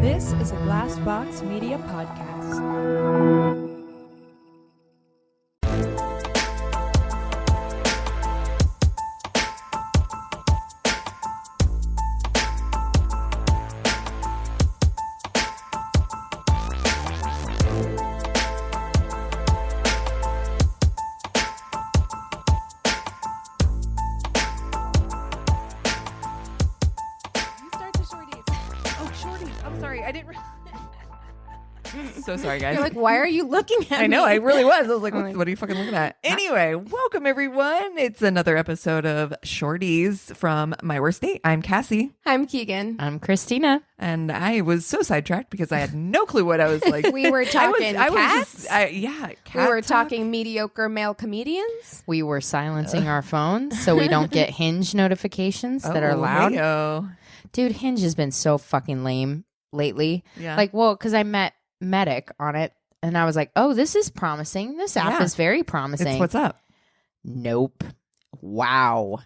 This is a Glassbox Media podcast. So sorry, guys. You're like, why are you looking at me? I know, I really was. I was like, what are you fucking looking at? Anyway, welcome everyone. It's another episode of Shorties from My Worst Date. I'm Cassie. I'm Keegan. I'm Christina. And I was so sidetracked because I had no clue what I was like. We were talking cats. Cat We were talk. talking mediocre male comedians. We were silencing our phones so we don't get Hinge notifications that are loud. Hey-o. Dude, Hinge has been so fucking lame lately. Yeah. Like, well, because I met Medic on it and I was like, oh, this is promising. This app is very promising. It's what's up. Nope. Wow.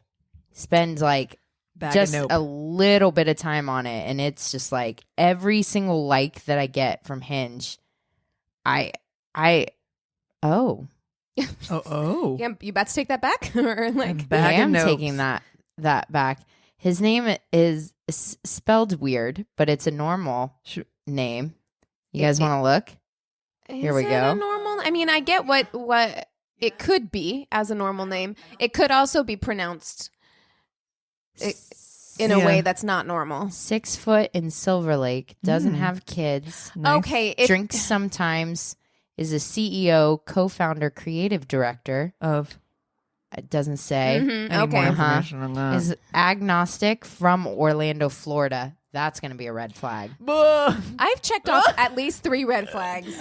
Spend like Bag just of nope. a little bit of time on it and it's just like every single like that I get from Hinge, Oh. Oh. Yeah, you about to take that back? Or like, Bag I of am notes. taking that back. His name is spelled weird, but it's a normal name. You guys want to look? Here we is it go. a normal? I mean, I get what it could be as a normal name. It could also be pronounced in a way that's not normal. 6 foot in Silver Lake, doesn't have kids, Nice. Okay, drinks sometimes, is a CEO, co-founder, creative director. Of It doesn't say. Mhm, any more okay. information on that. Is agnostic from Orlando, Florida. That's going to be a red flag. I've checked off at least 3 red flags.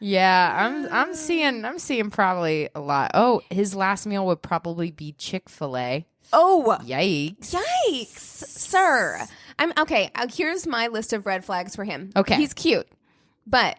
Yeah, I'm seeing probably a lot. Oh, his last meal would probably be Chick-fil-A. Oh, Yikes. yikes, sir. I'm okay. Here's my list of red flags for him. Okay. He's cute, but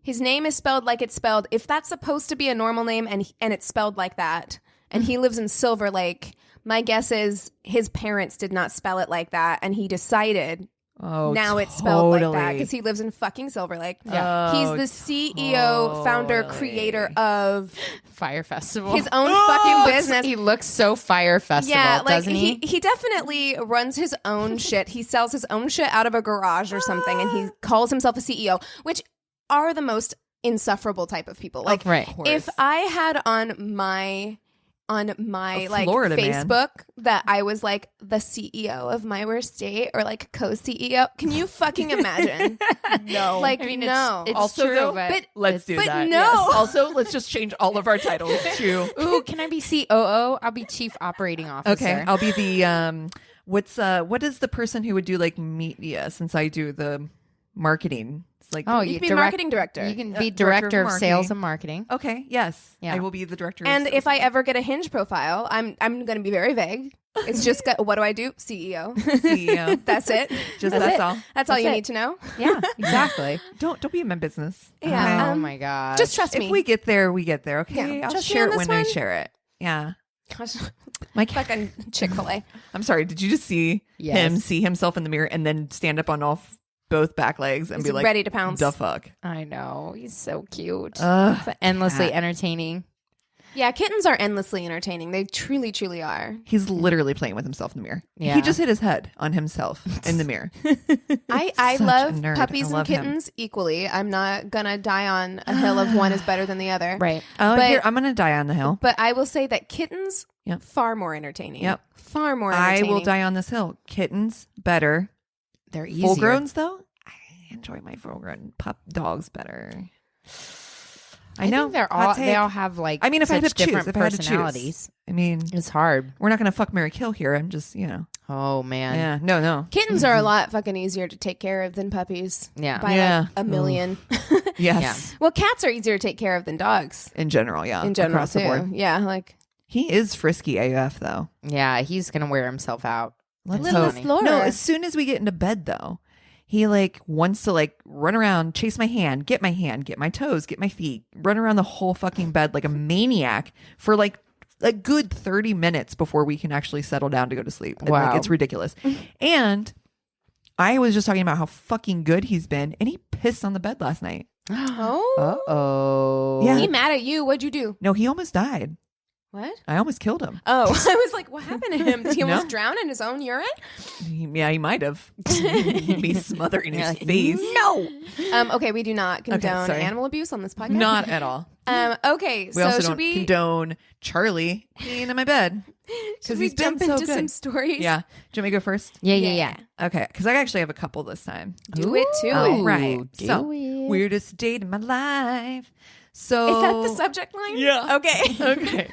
his name is spelled like it's spelled. If that's supposed to be a normal name and it's spelled like that, and he lives in Silver Lake, my guess is his parents did not spell it like that, and he decided now it's spelled like that because he lives in fucking Silver Lake. Yeah. He's the CEO, founder, creator of Fire Festival. his own fucking business. He looks so Fire Festival, doesn't he? He definitely runs his own shit. He sells his own shit out of a garage or something, and he calls himself a CEO, which are the most insufferable type of people. Like, right. if I had on my like Florida man. Facebook that I was like the CEO of My Worst Date or like co-CEO, can you fucking imagine? No. Like, I mean, no. it's Also, true, though, but Let's do but that. no. Yes. Also, let's just change all of our titles to. Ooh, can I be COO? I'll be Chief Operating Officer. Okay, I'll be the what is the person who would do like media since I do the marketing? It's like Oh, You you can be marketing director. You can be Director director of of sales marketing. and marketing. okay, yes, Yeah. I will be the director. And of if I ever get a Hinge profile, I'm going to be very vague. It's just what do I do? CEO. CEO, That's it. just That's that's it. all. That's all That's you it. need to know. Yeah, exactly. Don't be in my business. Yeah. Oh Um, my god. Just trust If me. we get there, we get there. Okay, Yeah, I'll trust me share on it this when I one. share it. Yeah. Gosh, My cat. fucking Chick-fil-A. I'm sorry. Did you just see Yes. him see himself in the mirror and then stand up on both back legs and He's be like, ready to pounce. "The fuck." I know. He's so cute. Ugh. Endlessly cat. entertaining. Yeah, kittens are endlessly entertaining. They truly, truly are. He's literally playing with himself in the mirror. Yeah. He just hit his head on himself in the mirror. I Such a love nerd. puppies I and love him. kittens equally. I'm not going to die on a hill of one is better than the other. Right. Oh, But- here, I'm gonna die on the hill. But I will say that kittens, Yep. far more entertaining. Yep. Far more I entertaining. will die on this hill. Kittens better. They're easier. Full growns though, I enjoy my full grown pup dogs better. I know think they're hot all take. they all have like I mean, if I such had to choose, different if I had to choose. personalities. I mean, It's hard. we're not gonna fuck, marry, kill here. I'm just Oh man. yeah, no, Kittens are a lot fucking easier to take care of than puppies. Yeah. By Yeah. like a million. yes, Well, cats are easier to take care of than dogs. in general, yeah, In general, across too. the board. Yeah, like He is frisky AF though. Yeah, he's gonna wear himself out. Let's It's little hope. funny. Flora. No, as soon as we get into bed though, he like wants to like run around, chase my hand, get my toes, get my feet, run around the whole fucking bed like a maniac for like a good 30 minutes before we can actually settle down to go to sleep. And, Wow. like, it's ridiculous. And I was just talking about how fucking good he's been, and he pissed on the bed last night. Oh. Uh-oh. Yeah. He mad at you. What'd you do? No, he almost died. What? I almost killed him. Oh, I was like, what happened to him? Did he almost No. drown in his own urine? Yeah, he might have. Be smothering his face. No. Okay, we do not condone sorry. animal abuse on this podcast. Not at all. Okay, We so also should don't we condone Charlie being in my bed. should we he's been jump so into good. some stories? Yeah. Do you want me to go first? Yeah. Okay, because I actually have a couple this time. Do it too. Oh, right. Do So, it. weirdest date in my life. So Is that the subject line? Yeah. Okay. Okay.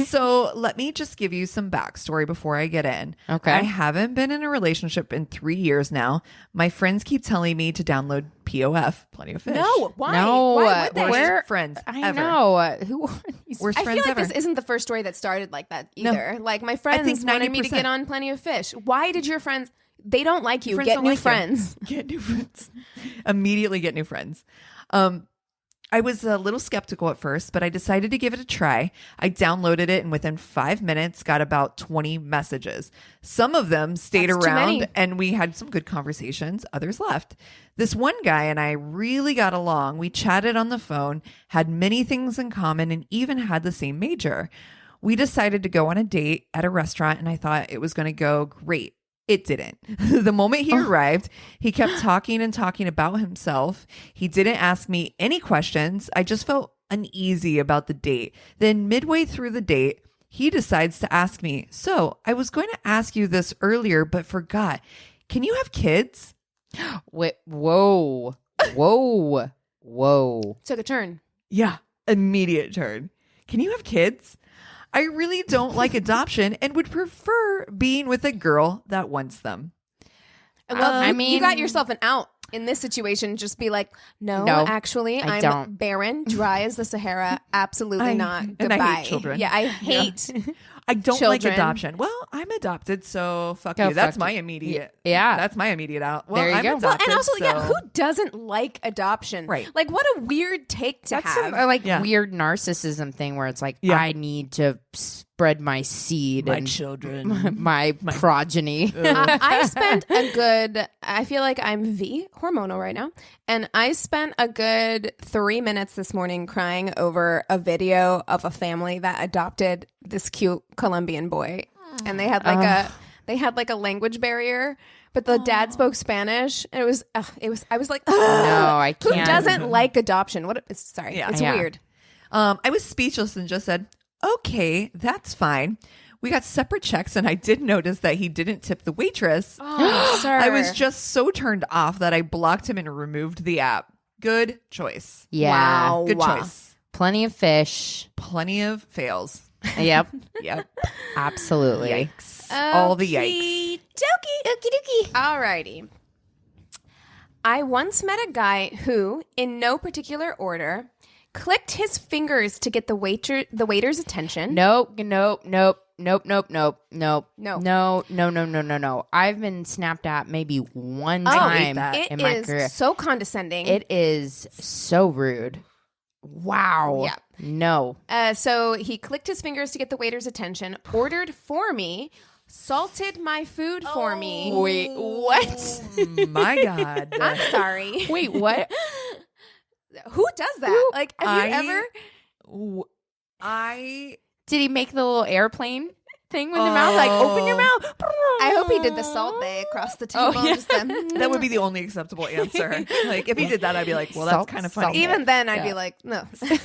So let me just give you some backstory before I get in. Okay. I haven't been in a relationship in 3 years now. My friends keep telling me to download POF, Plenty of Fish. No, why? No, Why would they? Worst friends I ever. know. Who are these? Worst I friends feel like ever. this isn't the first story that started like that No. either. Like my friends think wanted me to 90%. get on Plenty of Fish. Why did your friends? They don't like you. Friends Get don't new like you. friends. Get new friends. Immediately get new friends. I was a little skeptical at first, but I decided to give it a try. I downloaded it and within 5 minutes got about 20 messages. Some of them stayed That's too around many. and we had some good conversations. Others left. This one guy and I really got along. We chatted on the phone, had many things in common, and even had the same major. We decided to go on a date at a restaurant and I thought it was going to go great. It didn't. The moment he arrived, he kept talking and talking about himself. He didn't ask me any questions. I just felt uneasy about the date. Then midway through the date, he decides to ask me, "So, I was going to ask you this earlier, but forgot. Can you have kids?" Wait, whoa. Took a turn. Yeah, immediate turn. "Can you have kids? I really don't like adoption and would prefer being with a girl that wants them." Well, I you mean- got yourself an out in this situation. Just be like, no, No, actually, I I'm don't. barren, dry as the Sahara. Absolutely not. and Goodbye. I hate children. Yeah, I hate. I don't like Children. adoption. Well, I'm adopted, so fuck Go you. That's fuck my you. immediate. Yeah. That's my immediate out. Well, There you I'm go. Well, adopted. And also, yeah, so- who doesn't like adoption? Right. Like, what a weird take to That's have. some like Yeah. weird narcissism thing where it's like, Yeah. I need to spread my seed and children. my progeny. I spent a good, I feel like I'm V, hormonal right now. And I spent a good 3 minutes this morning crying over a video of a family that adopted this cute Colombian boy. And they had like a language barrier, but the dad spoke Spanish. And it was I was like, No, I who can't. doesn't like adoption? Sorry, Yeah. it's Yeah. weird. I was speechless and just said, "Okay, that's fine." We got separate checks, and I did notice that he didn't tip the waitress. Oh, sir. I was just so turned off that I blocked him and removed the app. Good choice. Yeah. Wow. Good choice. Plenty of fish. Plenty of fails. Yep. Yep. Absolutely. Yikes. All the yikes. Okie Alrighty. I once met a guy who, in no particular order, clicked his fingers to get the waiter's attention. Nope. No. No. I've been snapped at maybe one Oh, time It in my is career. so condescending. It is so rude. Wow. Yeah. No. So he clicked his fingers to get the waiter's attention, ordered for me, salted my food for me. Wait, what? My God. I'm sorry. Wait, what? Who does that? Like, have you ever? I Did he make the little airplane thing with the mouth? Like, open your mouth. I hope he did the salt bay across the table. yeah. Just then. that would be the only acceptable answer. Like if he did that, I'd be like, well, that's Salt- kind of funny. salt. Even then, I'd Yeah. be like, no, Sir,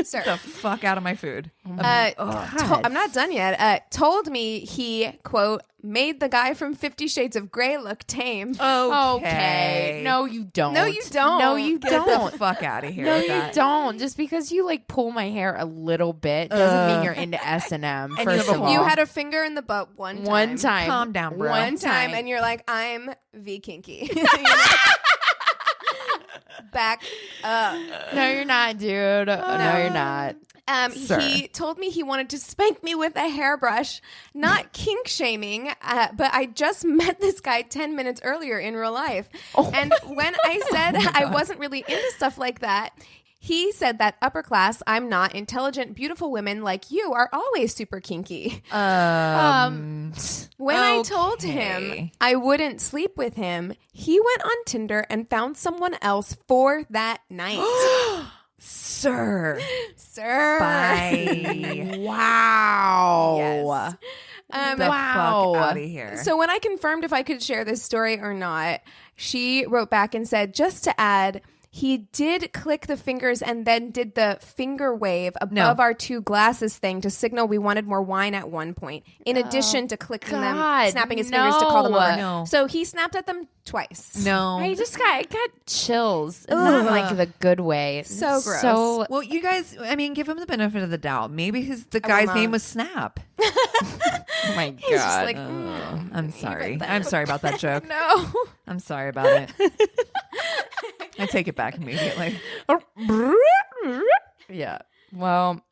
sir. the fuck out of my food. I'm not done yet. Told me he, quote, made the guy from 50 Shades of Grey look tame. Okay. No, you don't. No, you don't. No, you Get don't. the fuck out of here. No, with you that. don't. Just because you like pull my hair a little bit doesn't mean you're into S&M. And you First have of a- all, You had a finger in the butt one time. one time. Calm down, bro. One time, and you're like, I'm V kinky. You know? Back up. No, you're not, dude. No, you're not. Sir. He told me he wanted to spank me with a hairbrush, not kink shaming, but I just met this guy 10 minutes earlier in real life. And when I said I wasn't really into stuff like that, He said that upper class, I'm not, intelligent, beautiful women like you are always super kinky. When I told him I wouldn't sleep with him, he went on Tinder and found someone else for that night. Sir. Bye. Wow. Yes. The fuck out of here. So when I confirmed if I could share this story or not, she wrote back and said, just to add, he did click the fingers and then did the finger wave above our 2 glasses thing to signal we wanted more wine at one point, in addition to clicking them, snapping his fingers to call them over. No. So he snapped at them twice. No. I got chills. Not like the good way. So gross. Well, you guys, I mean, give him the benefit of the doubt. Maybe the guy's name was Snap. Oh my God. He's just like, I'm sorry. I'm sorry about that joke. no. I'm sorry about it. I take it back immediately. Yeah. Well,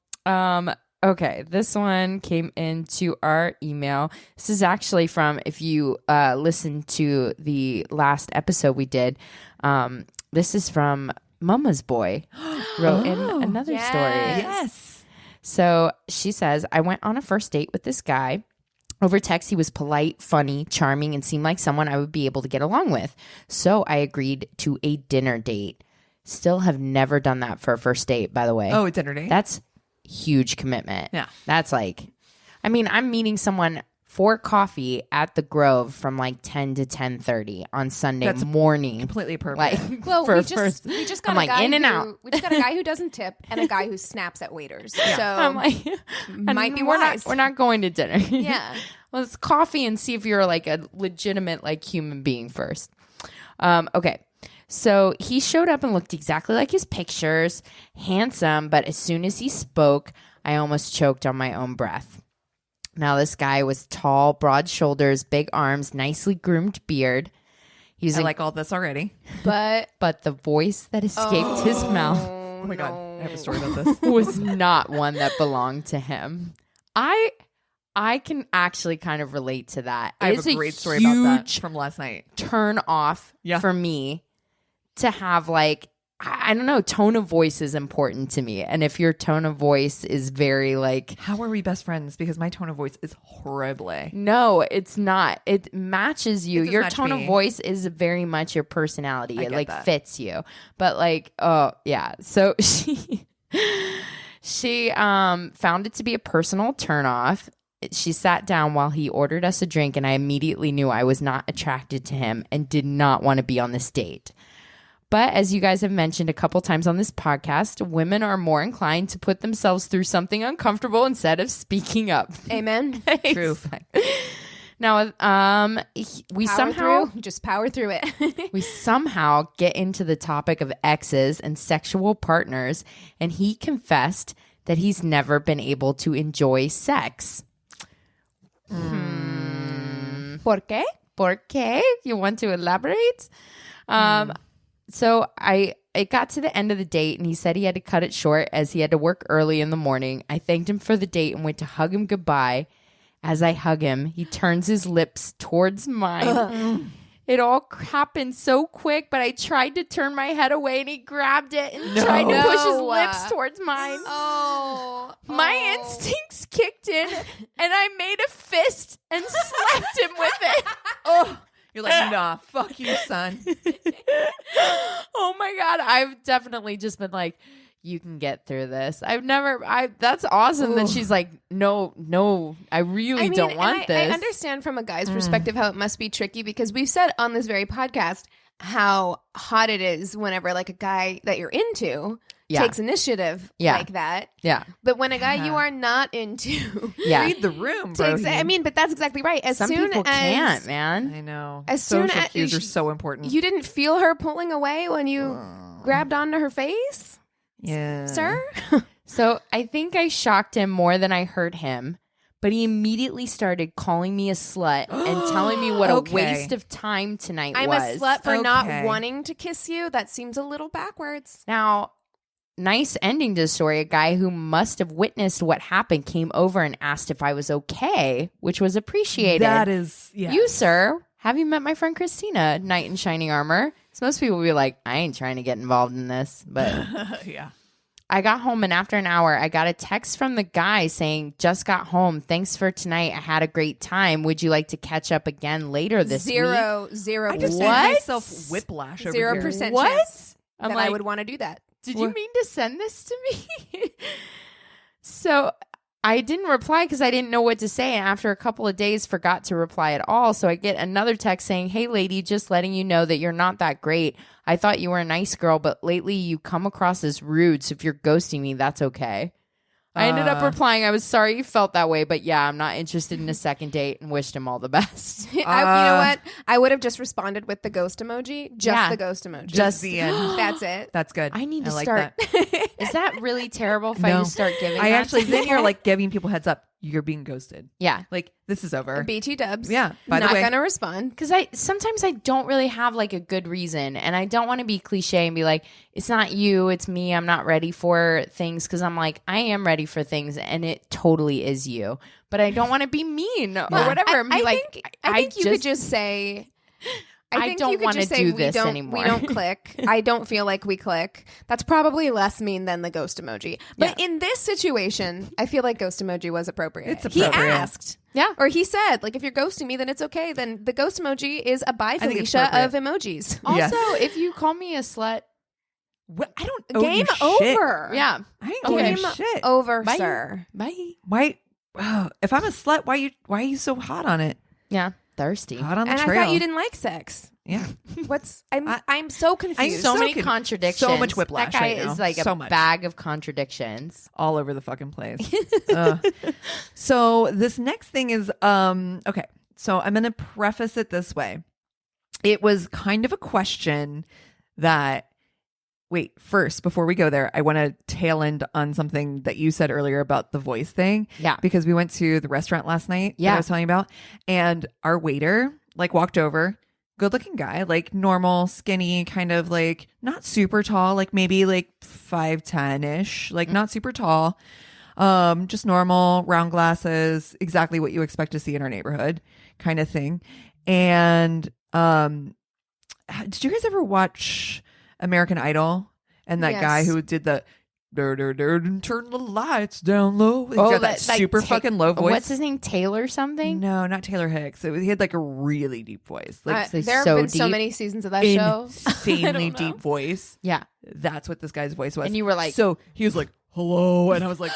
okay. This one came into our email. This is actually from, if you listened to the last episode we did, this is from Mama's Boy. Wrote in another story. Yes. So she says, I went on a first date with this guy. Over text, he was polite, funny, charming, and seemed like someone I would be able to get along with. So I agreed to a dinner date. Still have never done that for a first date, by the way. Oh, a dinner date? That's huge commitment. Yeah. That's like, I mean, I'm meeting someone for coffee at the Grove from like 10 to 10:30 on Sunday morning. Completely appropriate. Like, Well, for we a just first, got I'm a like guy in and who, out. We just got a guy who doesn't tip and a guy who snaps at waiters. So I'm like, might be we're wise. we're not going to dinner. Yeah. Well, it's coffee and see if you're like a legitimate like human being first. Okay. So he showed up and looked exactly like his pictures, handsome, but as soon as he spoke, I almost choked on my own breath. Now, this guy was tall, broad shoulders, big arms, nicely groomed beard. He's I like all this already. But the voice that escaped his mouth Oh my God. I have a story about this. was not one that belonged to him. I can actually kind of relate to that. I have It's a great story about that huge from last night. turn off for me to have like, I don't know, tone of voice is important to me. And if your tone of voice is very like, How are we best friends? Because my tone of voice is horrible. no, it's not. It matches you. It does Your match tone me. of voice is very much your personality. I It get like that. fits you. But like, oh yeah. So she found it to be a personal turnoff. She sat down while he ordered us a drink, and I immediately knew I was not attracted to him and did not want to be on this date. But as you guys have mentioned a couple times on this podcast, women are more inclined to put themselves through something uncomfortable instead of speaking up. amen. True. Now, we Just power through it. we somehow get into the topic of exes and sexual partners, and he confessed that he's never been able to enjoy sex. ¿Por qué? ¿Por qué? You want to elaborate? So it got to the end of the date, and he said he had to cut it short as he had to work early in the morning. I thanked him for the date and went to hug him goodbye. As I hug him, he turns his lips towards mine. It all happened so quick, but I tried to turn my head away, and he grabbed it and tried to push his lips towards mine. My instincts kicked in, and I made a fist and slapped him with it. You're like, nah, fuck you, son. Oh my God. I've definitely just been like, you can get through this. That's awesome that she's like, no, I really don't want this. I understand from a guy's perspective how it must be tricky, because we've said on this very podcast how hot it is whenever like a guy that you're into takes initiative like that. Yeah. But when a guy you are not into Read the room, bro. I mean, but that's exactly right. As Some soon people as can't, man. I know. As soon Social as cues are so important. You didn't feel her pulling away when you grabbed onto her face, Yeah. sir? So I think I shocked him more than I hurt him, but he immediately started calling me a slut and telling me what Okay. a waste of time tonight I'm was. a slut for Okay. not wanting to kiss you. That seems a little backwards. Now, nice ending to the story. A guy who must have witnessed what happened came over and asked if I was okay, which was appreciated. That is, yeah. You, sir, have you met my friend Christina, knight in shining armor? So most people will be like, I ain't trying to get involved in this, but Yeah. I got home, and after an hour, I got a text from the guy saying, just got home. Thanks for tonight. I had a great time. Would you like to catch up again later this week? 0%. I just made myself whiplash over here. 0% What? chance I'm that like, I would want to do that. did you mean to send this to me? So I didn't reply because I didn't know what to say. And after a couple of days, forgot to reply at all. So I get another text saying, hey, lady, just letting you know that you're not that great. I thought you were a nice girl, but lately you come across as rude. So if you're ghosting me, that's okay. I ended up replying, I was sorry you felt that way, but yeah, I'm not interested in a second date, and wished him all the best. You know what? I would have just responded with the ghost emoji. The ghost emoji. Just the end. That's it. That's good. I need to like start. that. Is that really terrible if I No. just start giving I that actually to then people? you're like giving people heads up. You're being ghosted. Yeah. Like this is over. BT dubs. Yeah, by the Not way. gonna respond. Because sometimes I don't really have like a good reason, and I don't want to be cliche and be like, it's not you, it's me, I'm not ready for things, because I'm like, I am ready for things, and it totally is you. But I don't want to be mean or whatever. And be I think you could just say, I think don't you could wanna just say, do we this don't, anymore." We don't click. I don't feel like we click. That's probably less mean than the ghost emoji. But in this situation, I feel like ghost emoji was appropriate. It's appropriate. He asked. Yeah. Or he said, like, if you're ghosting me, then it's okay. Then the ghost emoji is a bye think it's Felicia of appropriate. emojis. Also, Yes. if you call me a slut, What? I don't owe Game you shit. over. yeah, I ain't owing you Game shit. over, Bye. sir. bye. Why? If I'm a slut, why are you so hot on it? Yeah, thirsty. Hot on the And trail. I thought you didn't like sex. Yeah. I'm so confused. So so many con- contradictions. so much whiplash That guy right now. is like So a much. bag of contradictions. All over the fucking place. So this next thing is okay. So I'm going to preface it this way. It was kind of a question that first, before we go there, I want to tail end on something that you said earlier about the voice thing. Yeah. Because we went to the restaurant last night that Yeah. I was telling you about, and our waiter like walked over, good looking guy, like normal, skinny, kind of like not super tall, like maybe like 5'10" like not super tall. Just normal, round glasses, exactly what you expect to see in our neighborhood kind of thing. And did you guys ever watch American Idol? And that guy Yes. who did the turn the lights down low. He's got that super fucking low voice. What's his name? Taylor something? No, not Taylor Hicks. He had like a really deep voice, like It's there have so been so deep. many seasons of that show. insanely deep voice. Yeah. That's what this guy's voice was. And you were like- so he was like, hello. And I was like,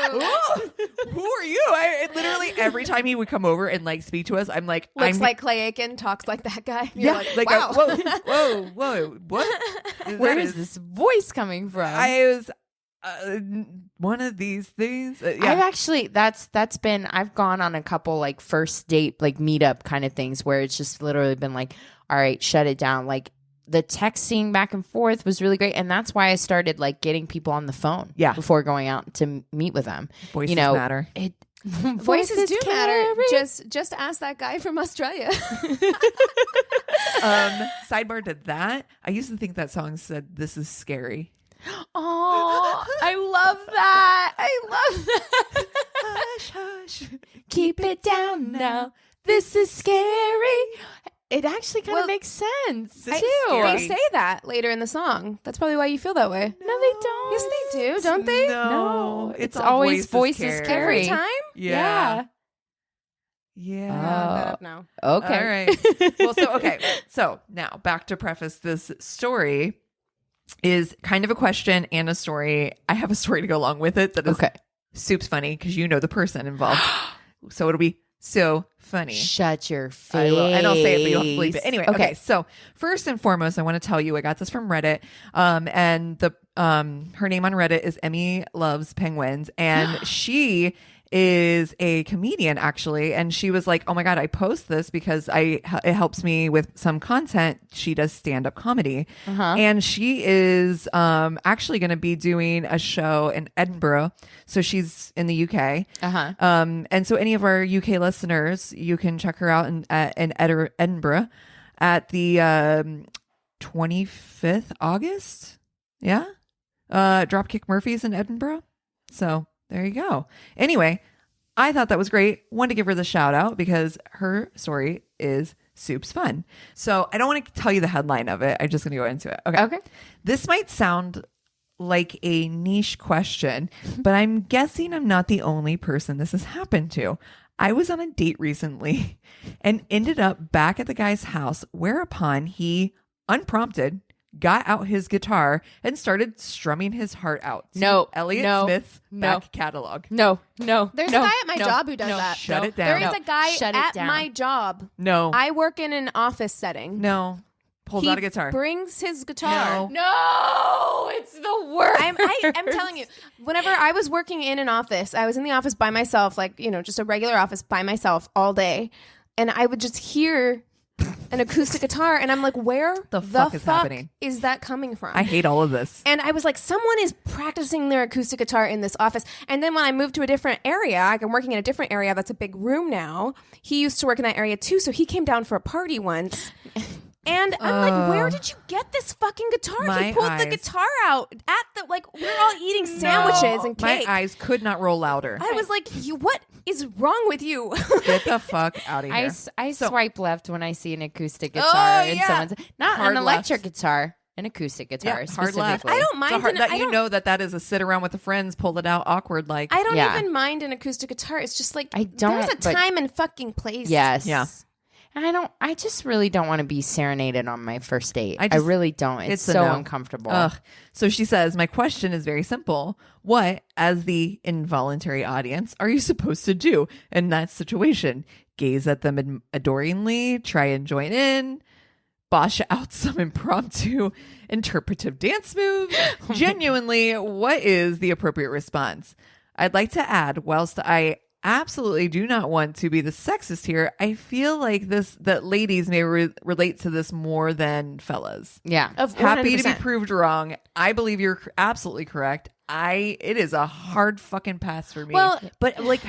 Whoa! who are you? I literally, every time he would come over and like speak to us, I'm like, Looks I'm like Clay Aiken, talks like that guy. You're yeah, like, wow. whoa, what? Where is this voice coming from? I was one of these things. Yeah. I've actually I've gone on a couple like first date like meetup kind of things where it's just literally been like, all right, shut it down. Like the texting back and forth was really great, and that's why I started like getting people on the phone. Yeah. Before going out to meet with them. Voices matter. Voices do matter. Just ask that guy from Australia. Sidebar to that, I used to think that song said, "This is scary." Oh, I love that. I love that. Hush, hush. Keep it down now. This is scary. It actually kind of Well, makes sense This is too. scary. They say that later in the song. That's probably why you feel that way. No, they don't. Yes, they do, don't they? No, It's all always voices Every Scary. time? Yeah. Oh. No. Okay. All right. Well, so now back to preface this story is kind of a question and a story. I have a story to go along with it that is Okay. soup's funny because you know the person involved. So it'll be so funny. Shut your face. I will. And I'll say it, but you'll have to bleep it. Anyway, okay. So first and foremost, I want to tell you, I got this from Reddit. And the her name on Reddit is Emmy Loves Penguins. And she is a comedian actually. And she was like, oh my God, I post this because it helps me with some content. She does stand-up comedy. And she is actually going to be doing a show in Edinburgh. So she's in the UK. And so any of our UK listeners, you can check her out in Edinburgh at the 25th August. Yeah. Dropkick Murphys in Edinburgh. So there you go. Anyway, I thought that was great. Wanted to give her the shout out because her story is soup's fun. So I don't want to tell you the headline of it. I'm just going to go into it. Okay. Okay. This might sound like a niche question, but I'm guessing I'm not the only person this has happened to. I was on a date recently and ended up back at the guy's house, whereupon he, unprompted, got out his guitar and started strumming his heart out to No, Elliott no, Smith's no. back catalog. No. There's a guy at my job who does that. Shut it There down. is a guy Shut it at down. my job. No. I work in an office setting. No. Pulls He out a guitar. brings his guitar. No. No, it's the worst. I'm telling you, whenever I was working in an office, I was in the office by myself, like, just a regular office by myself all day. And I would just hear an acoustic guitar. And I'm like, where The fuck is happening? is that coming from? I hate all of this. And I was like, someone is practicing their acoustic guitar in this office. And then when I moved to a different area, I'm working in a different area that's a big room now. He used to work in that area too. So he came down for a party once. And I'm like, where did you get this fucking guitar? My He pulled the eyes. guitar out at the, we're all eating sandwiches and My cake. eyes could not roll louder. I was like, what is wrong with you? Get the fuck out of here. I swipe left when I see an acoustic guitar in yeah. someone's not Hard an left. electric guitar, an acoustic guitar Yeah, hard left. specifically. I don't mind that you know that is a sit around with the friends, pull it out awkward like. I don't Yeah. even mind an acoustic guitar. It's just like, I don't, there's a but- time and fucking place. Yes. Yeah. I just really don't want to be serenaded on my first date. I just- really don't. It's a so no. uncomfortable. Ugh. So she says, my question is very simple. What, as the involuntary audience, are you supposed to do in that situation? Gaze at them adoringly, try and join in, bosh out some impromptu interpretive dance moves. Genuinely, what is the appropriate response? I'd like to add, whilst I absolutely do not want to be the sexist here, I feel like that ladies may relate to this more than fellas. Yeah. Happy to be 100%. proved wrong. I believe you're absolutely correct. It is a hard fucking pass for me. Well- but what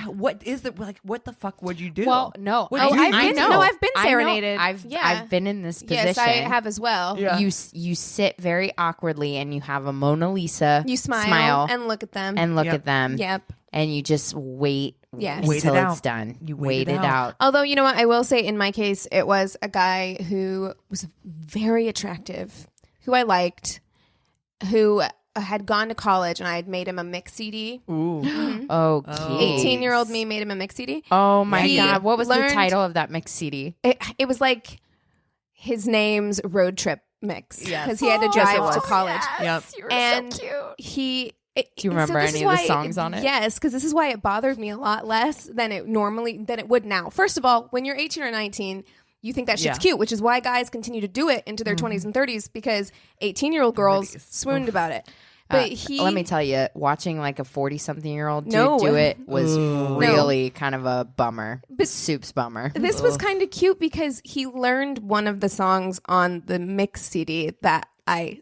the fuck would you do? Well, no. Would Oh, you I've do? been- no, I've been I know. serenaded. Yeah. I've been in this position. Yes, I have as well. Yeah. You sit very awkwardly and you have a Mona Lisa. You smile and look at them. and look Yep. at them. Yep. And you just wait Yes. Wait until it it's out. done. You wait it out. Although, you know what? I will say in my case, it was a guy who was very attractive, who I liked, who had gone to college, and I had made him a mix CD. Ooh. Oh, 18-year-old me made him a mix CD. Oh my He God. What was the learned- title of that mix CD? It was like his name's road trip mix Yes. because he had to Yes, it drive to was. college. Yep. And he. Do you remember any of the songs on it? Yes, because this is why it bothered me a lot less than it would now. First of all, when you're 18 or 19, you think that shit's Yeah. cute, which is why guys continue to do it into their 20s and 30s because 18-year-old girls 30s. swooned about it. But let me tell you, watching like a 40-something-year-old dude No. do it was really kind of a bummer. Soup's bummer. this was kind of cute because he learned one of the songs on the mix CD that I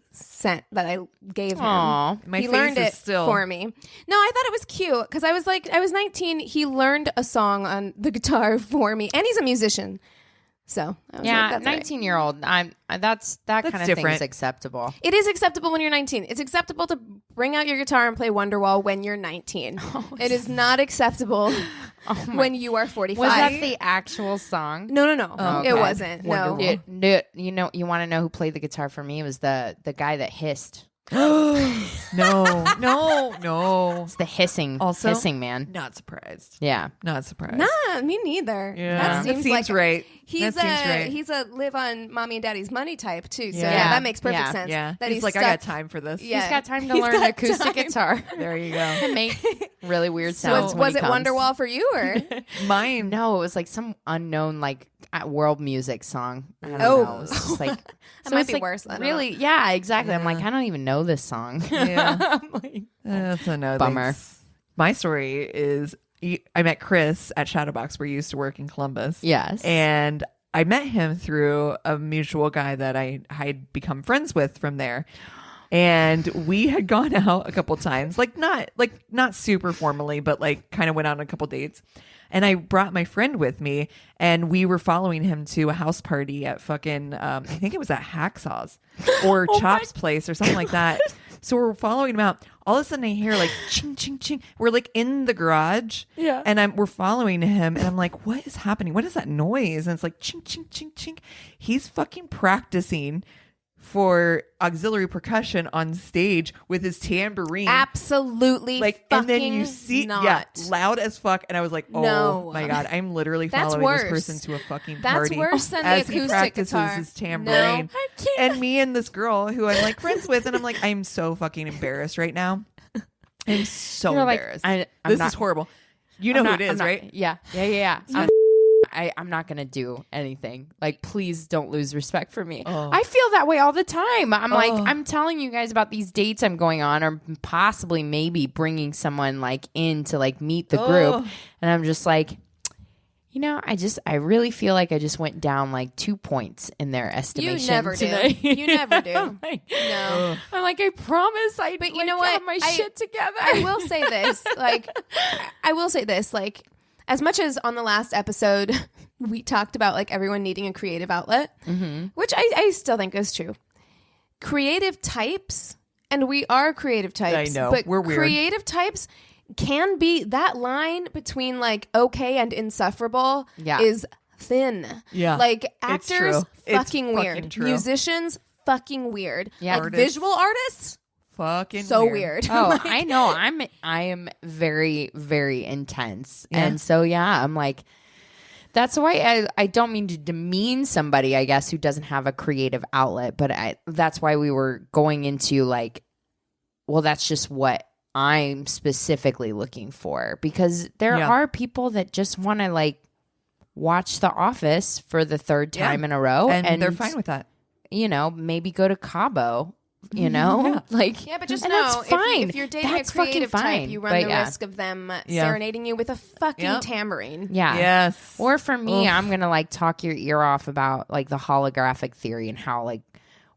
gave him. Aw. My He face learned is it still- for me. No, I thought it was cute because I was 19. He learned a song on the guitar for me, and he's a musician. So I was Yeah, like, that's all right. 19-year-old. That kind of thing different. is acceptable. It is acceptable when you're 19. It's acceptable to bring out your guitar and play Wonderwall when you're 19. It is not acceptable when you are 45. Was that the actual song? No. okay. It wasn't. No. Wonderwall. You want to know who played the guitar for me? It was the guy that hissed. No. It's the hissing man. Not surprised. Yeah. Not surprised. Nah, me neither. Yeah. That seems, like right. He's That seems right. he's a live on mommy and daddy's money type too. So Yeah. yeah, that makes perfect Yeah. sense. Yeah. That He's like, I got time for this. Yeah. He's got time to He's learn got acoustic time. guitar. There you go. And make really weird sounds. Was it Wonderwall for you or? Mine. No, it was like some unknown world music song. I don't Oh. know. It was just like That might it's be like worse. I don't Really? Yeah, exactly. I'm like, I don't even know this song. Yeah. I'm like, That's a no. Bummer. Thanks. My story is I met Chris at Shadowbox where he used to work in Columbus. yes. And I met him through a mutual guy that I had become friends with from there. And we had gone out a couple times, not super formally, but like kind of went on a couple dates. And I brought my friend with me, and we were following him to a house party at fucking, I think it was at Hacksaw's or Chop's place or something like that. So we're following him out. All of a sudden, I hear like ching, ching, ching. We're like in the garage, Yeah. and we're following him, and I'm like, "What is happening? What is that noise?" And it's like ching, ching, ching, ching. He's fucking practicing for auxiliary percussion on stage with his tambourine. Absolutely. Like, and then you see, not. loud as fuck. And I was like, oh No. my God, I'm literally That's following worse. this person to a fucking That's party. worse than the as he acoustic practices guitar. his tambourine. No. And me and this girl who I'm like friends with, and I'm like, I'm so fucking embarrassed right now. I'm so You're like, embarrassed. I'm This not- is horrible. You know I'm who not- it is, I'm not- right? Yeah. I'm not going to do anything. Like, please don't lose respect for me. Oh. I feel that way all the time. I'm like, Oh. I'm telling you guys about these dates I'm going on, or possibly maybe bringing someone like in to like meet the group. Oh. And I'm just like, you know, I really feel like I just went down like 2 points in their estimation. You never do. today. You never do. I'm like, No. I'm like, I promise I But you like, know what? have my shit together. I will say this. Like, as much as on the last episode we talked about like everyone needing a creative outlet, which I still think is true. Creative types, and we are creative types. I know. But We're weird. creative types can be, that line between like okay and insufferable is thin. Yeah. Like It's actors, true. It's fucking weird. fucking true. Musicians, fucking weird. Yeah. Like Artists. visual artists, Fucking so weird. Oh, Like, I know. I am very, very intense. Yeah. And so, yeah, I'm like, that's why I don't mean to demean somebody, I guess, who doesn't have a creative outlet. But that's why we were going into like, well, that's just what I'm specifically looking for. Because there are people that just want to like watch The Office for the third time in a row. And they're fine with that. You know, maybe go to Cabo. You know, like, yeah, but just and know that's fine. if you're dating That's a creative fucking fine. type, you run But the yeah. risk of them serenading you with a fucking tambourine. Yeah. Yes. Or for me, Oof. I'm going to like talk your ear off about like the holographic theory and how like,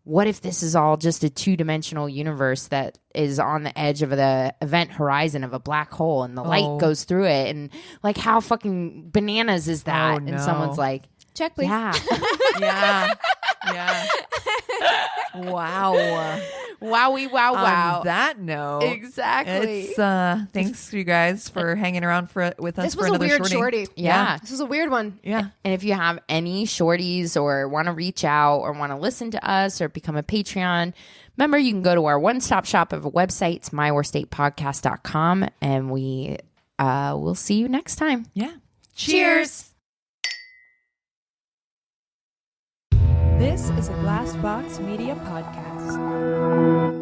what if this is all just a 2-dimensional universe that is on the edge of the event horizon of a black hole and the light goes through it, and like how fucking bananas is that? Oh, And no. someone's like, Check, please. yeah. Yeah. Yeah. Wow. Wowie, wow, wow. On that note, Exactly. It's thanks you guys for hanging around with us This for was a another weird shorty. shorty. Yeah. This was a weird one. Yeah. And if you have any shorties or want to reach out or want to listen to us or become a Patreon member, you can go to our one-stop shop of a website. It's myworstatePodcast.com. And we will see you next time. Yeah. Cheers. This is a Glass Box Media Podcast.